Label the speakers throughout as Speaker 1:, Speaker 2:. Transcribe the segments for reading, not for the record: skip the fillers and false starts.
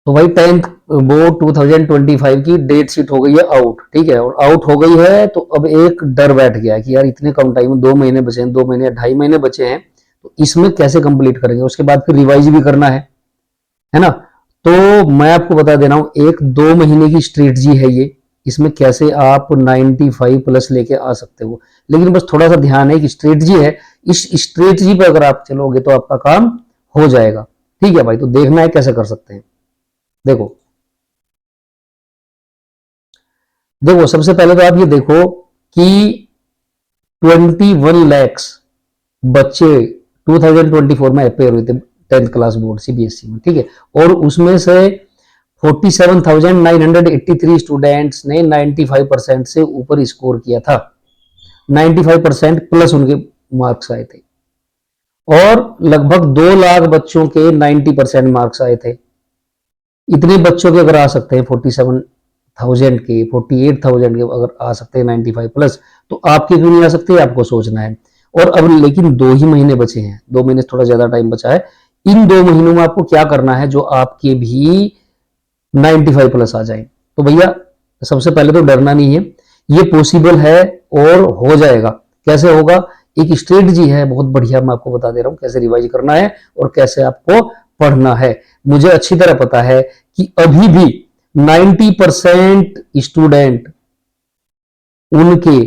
Speaker 1: तो भाई 10th board 2025 की डेट शीट हो गई है आउट, ठीक है। और आउट हो गई है तो अब एक डर बैठ गया कि यार इतने कम टाइम में 2 महीने बचे हैं, 2 महीने 2.5 महीने बचे हैं, तो इसमें कैसे कंप्लीट करेंगे। उसके बाद फिर रिवाइज भी करना है ना। तो मैं आपको बता दे रहा हूं, एक 2 महीने की स्ट्रेटजी है ये, इसमें कैसे आप 95 प्लस लेके आ सकते हो। लेकिन बस थोड़ा सा ध्यान है कि स्ट्रेटजी है, इस स्ट्रेटजी पर अगर आप चलोगे तो आपका काम हो जाएगा, ठीक है भाई। तो देखना है कैसे कर सकते हैं। देखो देखो सबसे पहले तो आप ये देखो कि 21 लैक्स बच्चे 2024 में अपेयर हुए थे 10th क्लास बोर्ड सीबीएसई में, ठीक है। और उसमें से 47,983 स्टूडेंट्स ने 95% से ऊपर स्कोर किया था, 95% प्लस उनके मार्क्स आए थे। और लगभग 2 लाख बच्चों के 90% मार्क्स आए थे। इतने बच्चों के अगर आ सकते हैं 47,000 के, 48,000 के अगर आ सकते हैं 95 प्लस, तो आपके क्यों नहीं आ सकते, आपको सोचना है। और अब लेकिन 2 ही महीने बचे हैं, 2 महीने से थोड़ा ज्यादा टाइम बचा है। इन 2 महीनों में आपको क्या करना है जो आपके भी 95 प्लस आ जाए। तो भैया सबसे पहले तो डरना नहीं है, ये पॉसिबल है और हो जाएगा। कैसे होगा, एक स्ट्रेटजी है बहुत बढ़िया, मैं आपको बता दे रहा हूं कैसे रिवाइज करना है और कैसे आपको पढ़ना है। मुझे अच्छी तरह पता है कि अभी भी 90% स्टूडेंट उनके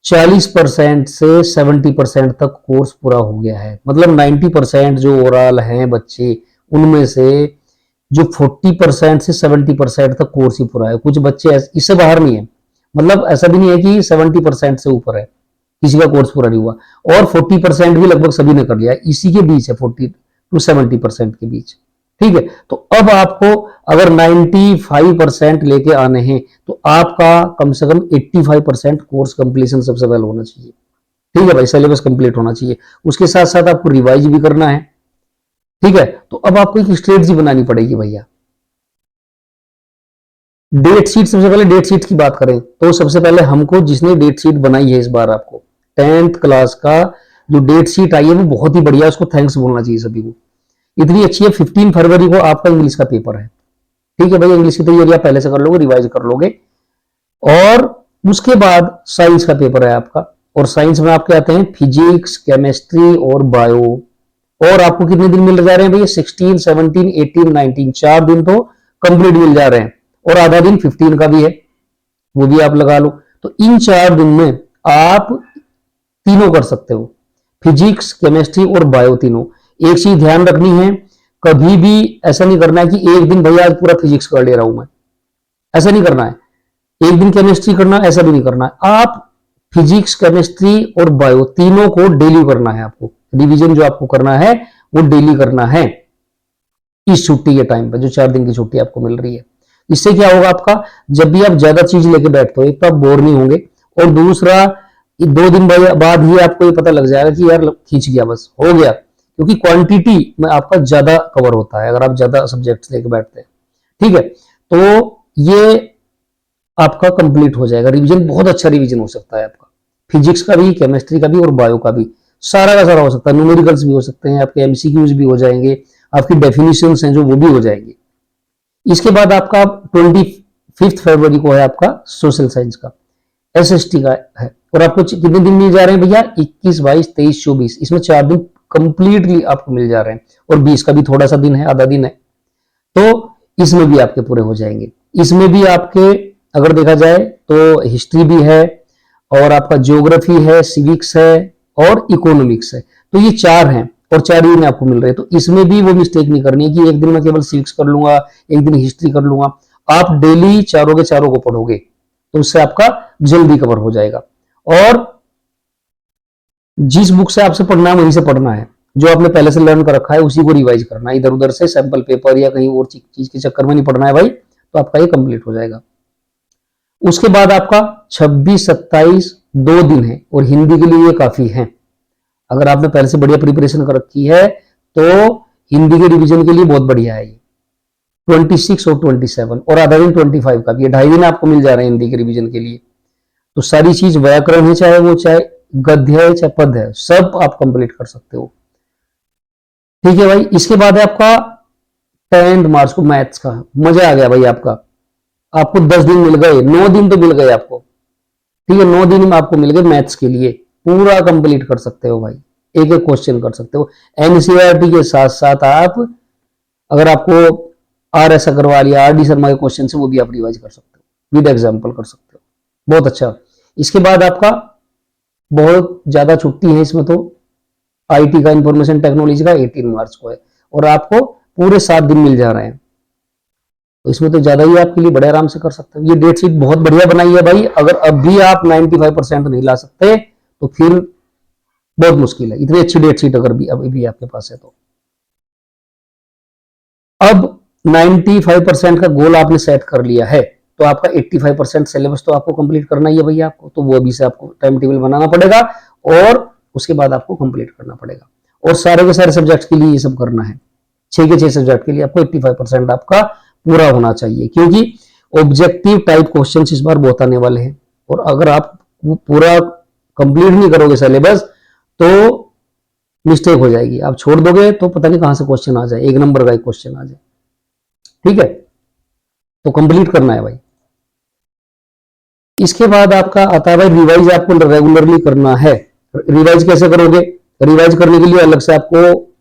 Speaker 1: 40% से 70% तक कोर्स पूरा हो गया है। मतलब 90% जो ओवरऑल हैं बच्चे, उनमें से जो 40% से 70% तक कोर्स ही पूरा है। कुछ बच्चे इससे बाहर नहीं है, मतलब ऐसा भी नहीं है कि 70% से ऊपर है, किसी का कोर्स पूरा नहीं हुआ। और 40% भी लगभग सभी ने कर लिया, इसी के बीच है 40 to 70% के बीच, ठीक है। तो अब आपको अगर 95% लेके आने हैं तो आपका कम से कम 85% कोर्स कंप्लीशन सबसे पहले होना चाहिए, ठीक है भाई। सिलेबस कंप्लीट होना चाहिए, उसके साथ साथ आपको रिवाइज भी करना है, ठीक है। तो अब आपको एक स्ट्रेटजी बनानी पड़ेगी भैया। डेट शीट, सबसे पहले डेट शीट की बात करें तो सबसे पहले हमको, जिसने डेट शीट बनाई है इस बार आपको 10th क्लास का जो डेट शीट आई है वो बहुत ही बढ़िया, उसको थैंक्स बोलना चाहिए सभी को, इतनी अच्छी है। 15 फरवरी को आपका इंग्लिश का पेपर है, ठीक है भाई। इंग्लिश की तैयारी आप पहले से कर लोगे, रिवाइज कर लोगे। और उसके बाद साइंस का पेपर है आपका, और साइंस में आपके आते हैं फिजिक्स, केमिस्ट्री और बायो। और आपको कितने दिन मिल जा रहे हैं भैया, 16, 17, 18, 19, 4 दिन तो कंप्लीट मिल जा रहे हैं। और आधा दिन 15 का भी है, वो भी आप लगा लो। तो इन 4 दिन में आप तीनों कर सकते हो, फिजिक्स, केमिस्ट्री और बायो तीनों। एक चीज ध्यान रखनी है, कभी भी ऐसा नहीं करना है कि एक दिन भैया आज पूरा फिजिक्स कर ले रहा हूं मैं, ऐसा नहीं करना है। एक दिन केमिस्ट्री करना, ऐसा भी नहीं करना है। आप फिजिक्स, केमिस्ट्री और बायो तीनों को डेली करना है आपको। रिवीजन जो आपको करना है वो डेली करना है इस छुट्टी के टाइम पे, जो 4 दिन की छुट्टी आपको मिल रही है। इससे क्या होगा आपका, जब भी आप ज्यादा चीज लेके बैठते हो, एक तो आप बोर नहीं होंगे, और दूसरा 2 दिन बाद ही आपको ये पता लग जाएगा कि यार खींच गया, बस हो गया। क्योंकि क्वांटिटी में आपका ज्यादा कवर होता है अगर आप ज्यादा सब्जेक्ट्स लेके बैठते हैं, ठीक है। तो ये आपका कंप्लीट हो जाएगा, रिवीजन बहुत अच्छा रिवीजन हो सकता है आपका, फिजिक्स का भी, केमिस्ट्री का भी और बायो का भी, सारा का सारा हो सकता है। न्यूमेरिकल्स भी हो सकते हैं आपके, एमसीक्यूज भी हो जाएंगे, आपकी डेफिनेशंस हैं जो वो भी हो जाएंगे। इसके बाद आपका 25 फरवरी को है आपका सोशल साइंस का, एसएसटी का है। और आपको कितने दिन मिल जा रहे हैं भैया, 21, 22, 23, 24, इसमें 4 दिन कंप्लीटली आपको मिल जा रहे हैं। और 20 का भी थोड़ा सा दिन है, आधा दिन है, तो इसमें भी आपके पूरे हो जाएंगे। इसमें भी आपके अगर देखा जाए तो हिस्ट्री भी है, और आपका ज्योग्राफी है, सिविक्स है और इकोनॉमिक्स है। तो ये 4 हैं और 4 ही में आपको मिल रहे हैं। तो इसमें भी वो मिस्टेक नहीं करनी है कि एक दिन में केवल सिविक्स कर लूंगा, एक दिन हिस्ट्री कर लूंगा। आप डेली चारों के चारों को पढ़ोगे तो उससे आपका जल्दी कवर हो जाएगा। और जिस बुक से आपसे पढ़ना है वहीं से पढ़ना है, जो आपने पहले से लर्न कर रखा है उसी को रिवाइज करना है। इधर उधर से सैंपल पेपर या कहीं और चीज के चक्कर में नहीं पढ़ना है भाई, तो आपका ये कंप्लीट हो जाएगा। उसके बाद आपका 26, 27 2 दिन है, और हिंदी के लिए ये काफी है। अगर आपने पहले से बढ़िया प्रिपरेशन कर रखी है तो हिंदी के रिवीजन के लिए बहुत बढ़िया है ये। 26 और 27 और आधा दिन 25 का भी, ये 2.5 दिन आपको मिल जा रहे हैं हिंदी के रिवीजन के लिए। तो सारी चीज व्याकरण है, चाहे वो चाहे गद्य है चाहे पद है, सब आप कंप्लीट कर सकते हो, ठीक है भाई। इसके बाद है आपका 10th मार्च को मैथ्स का मजा आ गया भाई आपका। आपको 10 दिन मिल गए, 9 दिन तो मिल गए आपको, ठीक है, 9 दिन में आपको मिल गए मैथ्स के लिए, पूरा कंप्लीट कर सकते हो भाई, एक एक क्वेश्चन कर सकते हो। एनसीईआरटी के साथ साथ आप, अगर आपको आर एस अग्रवाल या आर डी शर्मा के क्वेश्चन है वो भी आप रिवाइज कर सकते हो, विद एग्जाम्पल कर सकते हो, बहुत अच्छा। इसके बाद आपका बहुत ज्यादा छुट्टी है इसमें, तो आईटी का, इंफॉर्मेशन टेक्नोलॉजी का 18 मार्च को है, और आपको पूरे 7 दिन मिल जा रहे हैं, तो इसमें तो ज्यादा ही आपके लिए बड़े आराम से कर सकते हो। ये डेट शीट बहुत बढ़िया बनाई है भाई, अगर अब भी आप 95% नहीं ला सकते तो फिर बहुत मुश्किल है, इतनी अच्छी डेट शीट अगर भी अभी भी आपके पास है तो। अब 95% का गोल आपने सेट कर लिया है, तो आपका 85% सिलेबस तो आपको कंप्लीट करना ही है भैया आपको, तो वो अभी से आपको टाइम टेबल बनाना पड़ेगा और उसके बाद आपको कंप्लीट करना पड़ेगा, और सारे के सारे सब्जेक्ट के लिए ये सब करना है। 6 के 6 सब्जेक्ट के लिए आपको 85% आपका पूरा होना चाहिए, क्योंकि ऑब्जेक्टिव टाइप क्वेश्चन इस बार बहुत आने वाले हैं, और अगर आप पूरा कंप्लीट नहीं करोगे सिलेबस तो मिस्टेक हो जाएगी, आप छोड़ दोगे तो पता नहीं कहां से क्वेश्चन आ जाए, 1 नंबर का एक क्वेश्चन आ जाए, ठीक है, तो कंप्लीट करना है भाई। इसके बाद आपका आता है भाई रिवाइज, आपको रेगुलरली करना है। रिवाइज कैसे करोगे? रिवाइज करने के लिए अलग से आपको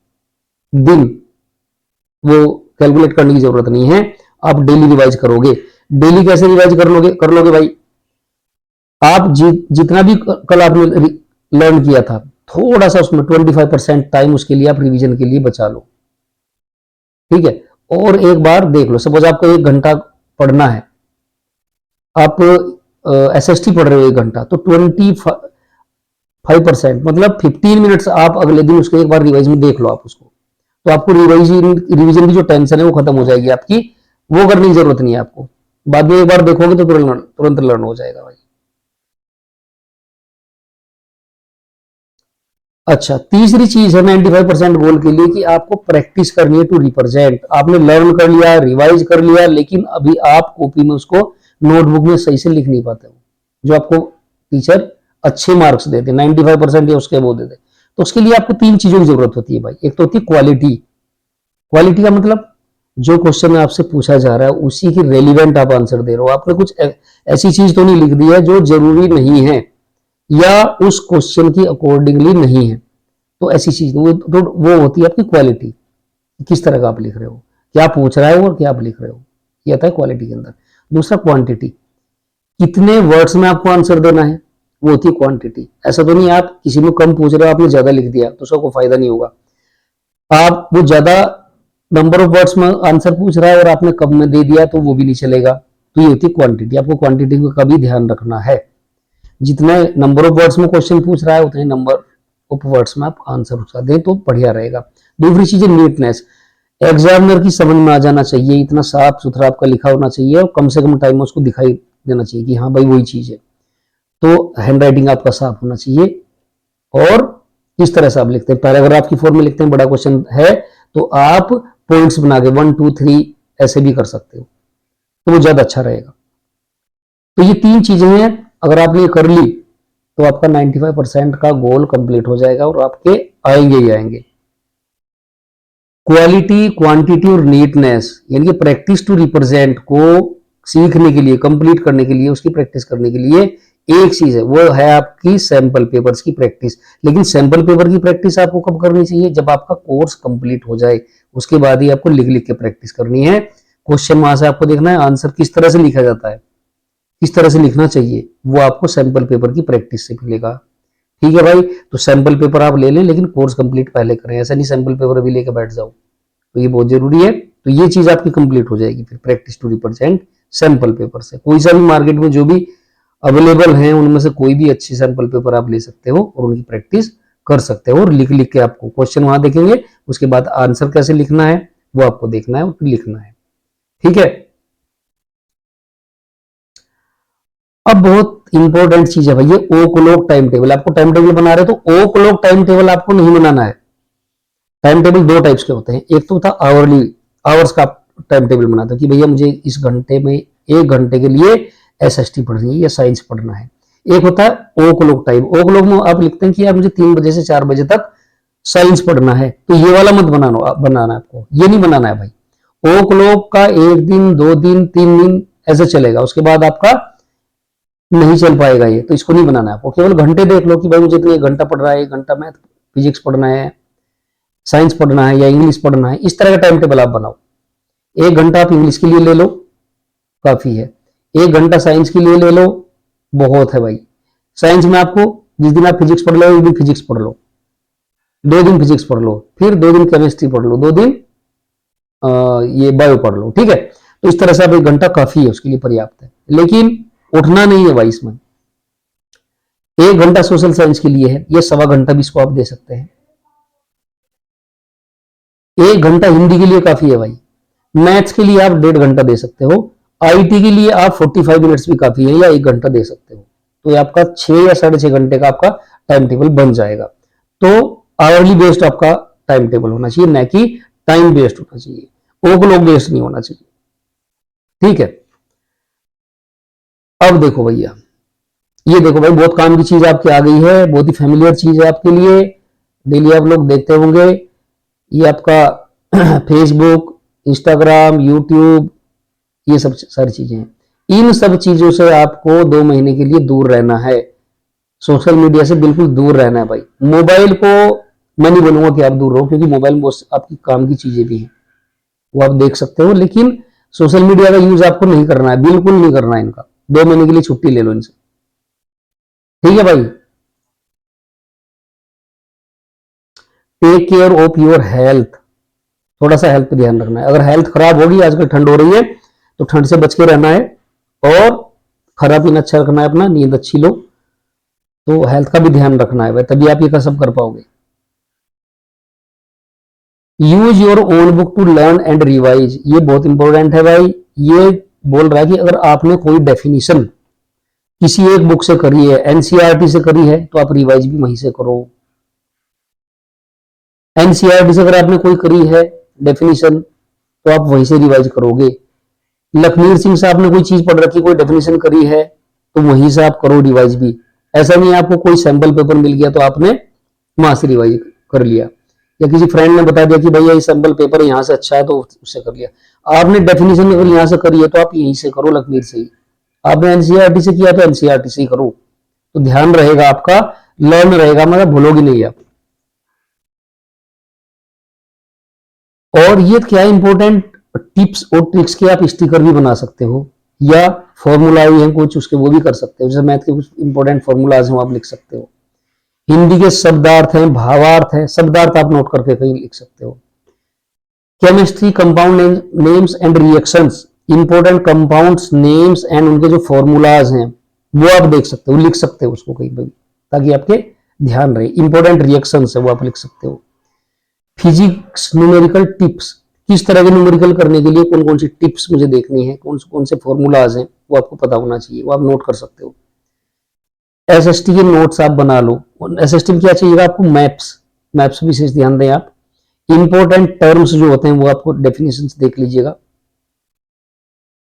Speaker 1: दिन वो कैलकुलेट करने की जरूरत नहीं है, आप डेली रिवाइज करोगे। डेली कैसे रिवाइज कर लोगे भाई? आप जितना भी कल आपने लर्न किया था, थोड़ा सा उसमें 25% टाइम उसके लिए आप रिवीजन के लिए बचा लो, ठीक है, और एक बार देख लो। सपोज आपको 1 घंटा पढ़ना है, आप एसएसटी पढ़ रहे हो 1 घंटा, तो 25% मतलब 15 मिनट्स आप अगले दिन उसके एक बार रिवाइज में देख लो आप उसको, तो आपको रिवीजन की जो टेंशन है वो खत्म हो जाएगी आपकी, वो करने की जरूरत नहीं है आपको, बाद में एक बार देखोगे तो तुरंत लर्न हो जाएगा भाई। अच्छा, तीसरी चीज है 95% गोल के लिए कि आपको प्रैक्टिस करनी है टू रिप्रेजेंट। आपने लर्न कर लिया, रिवाइज कर लिया, लेकिन अभी आप कॉपी में उसको, नोटबुक में सही से लिख नहीं पाते हो, जो आपको टीचर अच्छे मार्क्स देते, 95% या उसके वो देते, तो उसके लिए आपको 3 चीजों की जरूरत होती है भाई। एक तो होती है क्वालिटी। क्वालिटी का मतलब जो क्वेश्चन आपसे पूछा जा रहा है उसी की रेलिवेंट आप आंसर दे रहे हो, आपने कुछ ऐसी चीज तो नहीं लिख दी है जो जरूरी नहीं है या उस क्वेश्चन की अकॉर्डिंगली नहीं है, तो ऐसी चीज वो होती है आपकी क्वालिटी। किस तरह का आप लिख रहे हो, क्या पूछ रहा है और क्या आप लिख रहे हो, ये आता है क्वालिटी के अंदर। दूसरा क्वांटिटी, कितने वर्ड्स में आपको आंसर देना है, वो होती है क्वांटिटी। ऐसा तो नहीं आप किसी में कम पूछ रहे हो, आपने ज्यादा लिख दिया तो उसका कोई फायदा नहीं होगा। आप वो ज्यादा नंबर ऑफ वर्ड्स में आंसर पूछ रहा है और आपने कम में दे दिया तो वो भी नहीं चलेगा, तो ये होती है क्वांटिटी। आपको क्वांटिटी का भी ध्यान रखना है, जितने नंबर ऑफ वर्ड्स में क्वेश्चन पूछ रहा है उतने नंबर ऑफ वर्ड्स में आप आंसर उसका दें तो बढ़िया रहेगा। दूसरी चीज है नीटनेस, एग्जामिनर की समझ में आ जाना चाहिए, इतना साफ सुथरा आपका लिखा होना चाहिए और कम से कम टाइम में उसको दिखाई देना चाहिए कि हाँ भाई वही चीज है। तो हैंड राइटिंग आपका साफ होना चाहिए, और किस तरह से आप लिखते हैं, पैराग्राफ की फॉर्म में लिखते हैं, बड़ा क्वेश्चन है तो आप पॉइंट्स बना के 1 2 3 ऐसे भी कर सकते हो, तो वो ज्यादा अच्छा रहेगा। तो ये 3 चीजें हैं, अगर आपने ये कर ली तो आपका 95% का गोल कंप्लीट हो जाएगा और आपके आएंगे ही आएंगे। क्वालिटी, क्वांटिटी और नीटनेस, यानी कि प्रैक्टिस टू रिप्रेजेंट को सीखने के लिए, कंप्लीट करने के लिए, उसकी प्रैक्टिस करने के लिए एक चीज है, वो है आपकी सैंपल पेपर्स की प्रैक्टिस। लेकिन सैंपल पेपर की प्रैक्टिस आपको कब करनी चाहिए? जब आपका कोर्स कंप्लीट हो जाए, उसके बाद ही आपको लिख लिख के प्रैक्टिस करनी है। क्वेश्चन वहां से आपको देखना है, आंसर किस तरह से लिखा जाता है, किस तरह से लिखना चाहिए, वो आपको सैंपल पेपर की प्रैक्टिस से मिलेगा। ठीक है भाई, तो सैंपल पेपर आप ले लें, लेकिन कोर्स कंप्लीट पहले करें, ऐसा नहीं सैंपल पेपर अभी लेके बैठ जाओ, तो ये बहुत जरूरी है। तो ये चीज आपकी कंप्लीट हो जाएगी फिर practice to represent sample paper से। कोई सा भी मार्केट में जो भी अवेलेबल है उनमें से कोई भी अच्छी सैंपल पेपर आप ले सकते हो और उनकी प्रैक्टिस कर सकते हो, और लिख लिख के आपको क्वेश्चन वहां देखेंगे, उसके बाद आंसर कैसे लिखना है वो आपको देखना है और फिर लिखना है। ठीक है, अब बहुत इंपॉर्टेंट चीज है भैया, ओ क्लॉक टाइम टेबल। आपको टाइम टेबल बना रहे हो तो ओ क्लॉक टाइम टेबल आपको नहीं बनाना है। टाइम टेबल 2 टाइप्स के होते हैं, एक तो होता है आवरली, आवर्स का टाइम टेबल बनाता है कि भैया मुझे इस घंटे में 1 घंटे के लिए एसएसटी पढ़नी है या साइंस पढ़ना है। एक होता है ओ क्लॉक टाइम, ओ क्लॉक में आप लिखते हैं कि यार मुझे 3 बजे से 4 बजे तक साइंस पढ़ना है, तो ये वाला मत बनाना आपको, ये नहीं बनाना है भाई। ओ क्लॉक का 1 दिन 2 दिन 3 दिन ऐसे चलेगा, उसके बाद आपका नहीं चल पाएगा ये, तो इसको नहीं बनाना है आपको। केवल घंटे देख लो कि भाई मुझे इतने 1 घंटा पढ़ रहा है, 1 घंटा मैथ फिजिक्स पढ़ना है, साइंस पढ़ना है या इंग्लिश पढ़ना है, इस तरह का टाइम टेबल आप बनाओ। 1 घंटा आप इंग्लिश के लिए ले लो, काफी है। 1 घंटा साइंस के लिए ले लो, बहुत है भाई। साइंस में आपको जिस दिन आप फिजिक्स पढ़ लो उस दिन फिजिक्स पढ़ लो, 2 दिन फिजिक्स पढ़ लो, फिर 2 दिन केमिस्ट्री पढ़ लो, 2 दिन ये बायो पढ़ लो, ठीक है। तो इस तरह से आप 1 घंटा काफी है, उसके लिए पर्याप्त है। लेकिन उठना नहीं है भाई इसमें। 1 घंटा सोशल साइंस के लिए है, ये 1.25 घंटा भी इसको आप दे सकते हैं। 1 घंटा हिंदी के लिए काफी है भाई। मैथ्स के लिए आप 1.5 घंटा दे सकते हो। आईटी के लिए आप 45 मिनट्स भी काफी है, या 1 घंटा दे सकते हो। तो ये आपका 6 या 6.5 घंटे का आपका टाइम टेबल बन जाएगा। तो आवरली बेस्ड आपका टाइम टेबल होना चाहिए, न कि टाइम बेस्ड होना चाहिए, ओ क्लॉक बेस्ड नहीं होना चाहिए, ठीक है। अब देखो भैया, ये देखो भाई बहुत काम की चीज आपकी आ गई है, बहुत ही फेमिलियर चीज है आपके लिए, डेली आप लोग देखते होंगे। ये आपका फेसबुक, इंस्टाग्राम, यूट्यूब, ये सब सारी चीजें हैं। इन सब चीजों से आपको 2 महीने के लिए दूर रहना है। सोशल मीडिया से बिल्कुल दूर रहना है भाई। मोबाइल को मैं नहीं बोलूंगा कि आप दूर रहो, क्योंकि मोबाइल में आपकी काम की चीजें भी हैं, वो आप देख सकते हो, लेकिन सोशल मीडिया का यूज आपको नहीं करना है, बिल्कुल नहीं करना है इनका। 2 महीने के लिए छुट्टी ले लो इनसे, ठीक है भाई। Take care of your health, थोड़ा सा हेल्थ पे ध्यान रखना है। अगर हेल्थ खराब होगी, आजकल ठंड हो रही है, तो ठंड से बच के रहना है, और खाना पीना अच्छा रखना है, अपना नींद अच्छी लो, तो हेल्थ का भी ध्यान रखना है भाई, तभी आप ये सब कर पाओगे। Use your own book to learn and revise, ये बहुत इंपॉर्टेंट है भाई। ये बोल रहा है कि अगर आपने कोई डेफिनेशन किसी एक बुक से करी है, एनसीईआरटी से करी है, तो आप रिवाइज भी वहीं से करो। एनसीईआरटी से अगर आपने कोई करी है डेफिनेशन, तो आप वहीं से रिवाइज करोगे। लखमीर सिंह से आपने कोई चीज पढ़ रखी, कोई डेफिनेशन करी है, तो वहीं से आप करो रिवाइज भी। ऐसा नहीं आपको कोई सैंपल पेपर मिल गया तो आपने वहां से रिवाइज कर लिया, या किसी फ्रेंड ने बता दिया कि भैया ये सैंपल पेपर यहाँ से अच्छा है तो उससे कर लिया। आपने डेफिनेशन अगर यहाँ से करी है तो आप यहीं से करो, लखमीर से ही। आपने एनसीईआरटी से किया तो एनसीईआरटी से ही करो, तो ध्यान रहेगा आपका, लर्न रहेगा, मतलब भूलोगी नहीं आप। और ये क्या इंपॉर्टेंट टिप्स और ट्रिक्स के आप स्टिकर भी बना सकते हो, या फॉर्मूला हैं कुछ उसके, वो भी कर सकते हो। जैसे मैथ के कुछ इंपॉर्टेंट फॉर्मूलाज हैं, वो आप लिख सकते हो। हिंदी के शब्दार्थ हैं, भावार्थ है, शब्दार्थ आप नोट करके कहीं लिख सकते हो। Chemistry compound names and reactions, important compounds names and उनके जो फॉर्मूलाज हैं वो आप देख सकते हो, लिख सकते हो उसको कहीं पर, ताकि आपके ध्यान रहे। इंपॉर्टेंट रिएक्शंस है वो आप लिख सकते हो। फिजिक्स न्यूमेरिकल टिप्स, किस तरह के न्यूमेरिकल करने के लिए कौन कौन सी टिप्स मुझे देखनी है, कौन से फॉर्मूलाज हैं, वो आपको पता होना चाहिए, वो आप नोट कर सकते हो। एसएसटी के नोट्स आप बना लो। एसएसटी में क्या चाहिएगा आपको, मैप्स, मैप्स विशेष ध्यान दें आप। इंपॉर्टेंट टर्म्स जो होते हैं वो आपको डेफिनेशन देख लीजिएगा।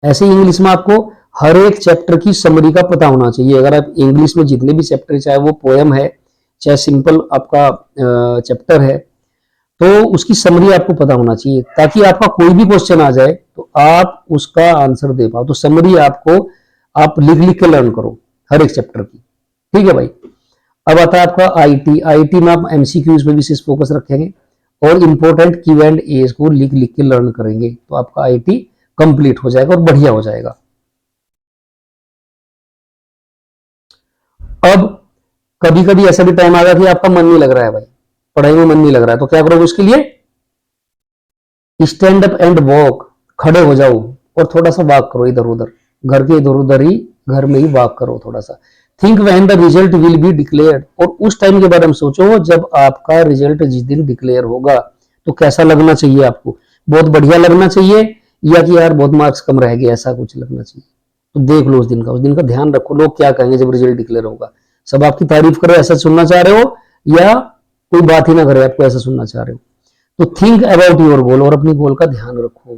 Speaker 1: ऐसे ही इंग्लिश में आपको हर एक चैप्टर की समरी का पता होना चाहिए। अगर आप इंग्लिश में जितने भी चैप्टर, चाहे वो पोएम है चाहे सिंपल आपका चैप्टर है, तो उसकी समरी आपको पता होना चाहिए, ताकि आपका कोई भी क्वेश्चन आ जाए तो आप उसका आंसर दे पाओ। तो समरी आपको आप लिख लिख के लर्न करो हर एक चैप्टर की, ठीक है भाई। अब आता है आपका आईटी। आईटी में आप एमसीक्यूज पे विशेष फोकस रखेंगे, और इंपॉर्टेंट क्यू एंड एज को लिख लिख के लर्न करेंगे, तो आपका आईटी कंप्लीट हो जाएगा और बढ़िया हो जाएगा। अब कभी कभी ऐसा भी टाइम आएगा कि आपका मन नहीं लग रहा है भाई, पढ़ाई में मन नहीं लग रहा है, तो क्या करोगे उसके लिए, स्टैंड अप एंड वॉक, खड़े हो जाओ और थोड़ा सा वॉक करो इधर उधर, घर के इधर उधर ही, घर में ही वॉक करो थोड़ा सा। Think when the result will be declared, और उस टाइम के बारे में सोचो जब आपका रिजल्ट जिस दिन डिक्लेयर होगा तो कैसा लगना चाहिए आपको, बहुत बढ़िया लगना चाहिए, या कि यार बहुत मार्क्स कम रह गए, ऐसा कुछ लगना चाहिए। तो देख लो उस दिन का ध्यान रखो, लोग क्या कहेंगे जब रिजल्ट डिक्लेयर होगा। सब आपकी तारीफ करे ऐसा सुनना चाह रहे हो, या कोई बात ही ना करे आपको ऐसा सुनना चाह रहे हो। तो थिंक अबाउट योर गोल, और अपनी गोल का ध्यान रखो,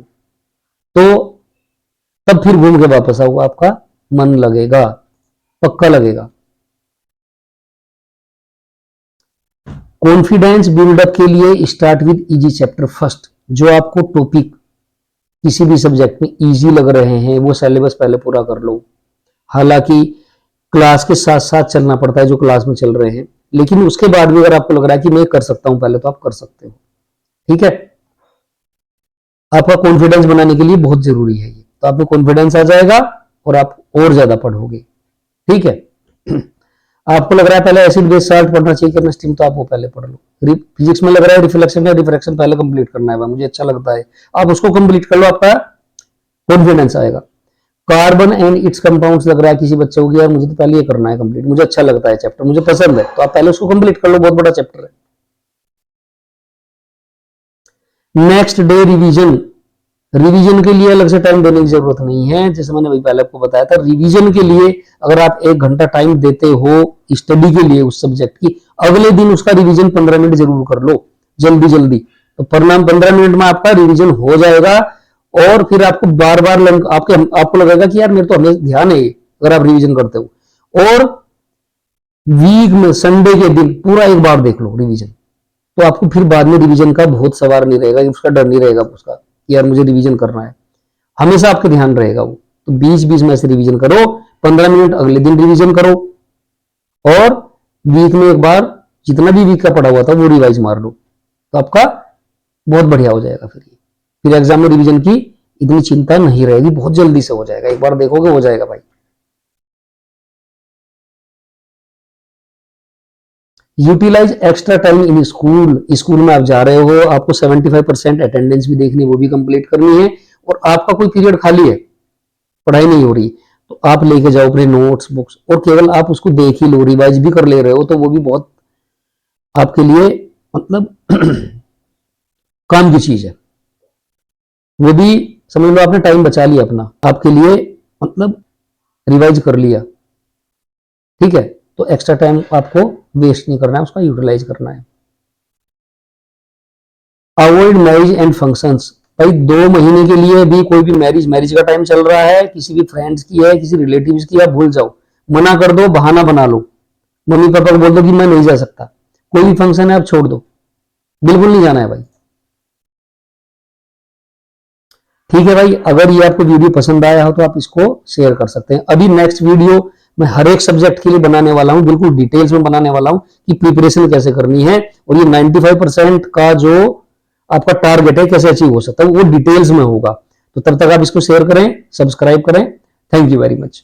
Speaker 1: तो तब फिर घूम के वापस आओ, आपका मन लगेगा, पक्का लगेगा। कॉन्फिडेंस बिल्डअप के लिए start with easy chapter first, जो आपको टॉपिक किसी भी सब्जेक्ट में इजी लग रहे हैं वो सिलेबस पहले पूरा कर लो। हालांकि क्लास के साथ साथ चलना पड़ता है जो क्लास में चल रहे हैं, लेकिन उसके बाद भी अगर आपको लग रहा है कि मैं कर सकता हूं पहले, तो आप कर सकते हो। ठीक है, आपका कॉन्फिडेंस बनाने के लिए बहुत जरूरी है ये, तो आपको कॉन्फिडेंस आ जाएगा और आप और ज्यादा पढ़ोगे। ठीक है, आपको लग रहा है पहले एसिड बेस साल्ट पढ़ना चाहिए केमिस्ट्री, तो आप वो पहले पढ़ लो। फिजिक्स में लग रहा है रिफ्लेक्शन या रिफ्रैक्शन पहले कंप्लीट करना है, मुझे अच्छा लगता है, आप उसको कंप्लीट कर लो, आपका कॉन्फिडेंस आएगा। कार्बन एंड इट्स कंपाउंड्स लग रहा है किसी बच्चे को यार मुझे तो पहले ये करना है कंप्लीट, मुझे अच्छा लगता है चैप्टर, मुझे पसंद है, तो आप पहले उसको कंप्लीट कर लो, बहुत बड़ा चैप्टर है। नेक्स्ट डे रिवीजन, रिवीजन के लिए अलग से टाइम देने की जरूरत नहीं है, जैसे मैंने अभी पहले आपको बताया था। रिवीजन के लिए अगर आप 1 घंटा टाइम देते हो स्टडी के लिए उस सब्जेक्ट की, अगले दिन उसका रिवीजन 15 मिनट जरूर कर लो, जल्दी जल्दी, तो परिणाम 15 मिनट में आपका रिवीजन हो जाएगा। और फिर आपको बार बार आपको लगेगा कि यार मेरे तो हमें ध्यान है अगर आप रिवीजन करते हो। और वीक में संडे के दिन पूरा एक बार देख लो रिवीजन, तो आपको फिर बाद में रिवीजन का बहुत सवार नहीं रहेगा, उसका डर नहीं रहेगा उसका कि यार मुझे रिवीजन करना है, हमेशा आपके ध्यान रहेगा वो। तो बीच बीच में ऐसे रिवीजन करो, 15 मिनट अगले दिन रिवीजन करो, और वीक में एक बार जितना भी वीक का पढ़ा हुआ था वो रिवाइज मार लो, तो आपका बहुत बढ़िया हो जाएगा। फिर एग्जाम में रिवीजन की इतनी चिंता नहीं रहेगी, बहुत जल्दी से हो जाएगा, एक बार देखोगे हो जाएगा भाई। Utilize extra time in school, school में आप जा रहे हो, आपको 75% अटेंडेंस भी देखनी है, वो भी कंप्लीट करनी है, और आपका कोई पीरियड खाली है, पढ़ाई नहीं हो रही, तो आप लेके जाओ अपने नोट्स बुक्स, और केवल आप उसको देख ही लो, रिवाइज भी कर ले रहे हो, तो वो भी बहुत आपके लिए मतलब काम की चीज है, वो भी समझ लो आपने टाइम बचा लिया अपना, आपके लिए मतलब रिवाइज कर लिया। ठीक है, तो एक्स्ट्रा टाइम आपको वेस्ट नहीं करना है, उसका यूटिलाइज करना है। अवॉइड मैरिज एंड फंक्शंस, भाई 2 महीने के लिए भी कोई भी मैरिज का टाइम चल रहा है, किसी भी फ्रेंड्स की है, किसी रिलेटिव्स की, आप भूल जाओ, मना कर दो, बहाना बना लो, मम्मी पापा को बोल दो कि मैं नहीं जा सकता, कोई भी फंक्शन है आप छोड़ दो, बिल्कुल नहीं जाना है भाई। ठीक है भाई, अगर ये आपको वीडियो पसंद आया हो तो आप इसको शेयर कर सकते हैं। अभी नेक्स्ट वीडियो मैं हर एक सब्जेक्ट के लिए बनाने वाला हूं, बिल्कुल डिटेल्स में बनाने वाला हूं कि प्रिपरेशन कैसे करनी है, और ये 95% का जो आपका टारगेट है कैसे अचीव हो सकता है वो डिटेल्स में होगा। तो तब तक आप इसको शेयर करें, सब्सक्राइब करें। Thank you very much.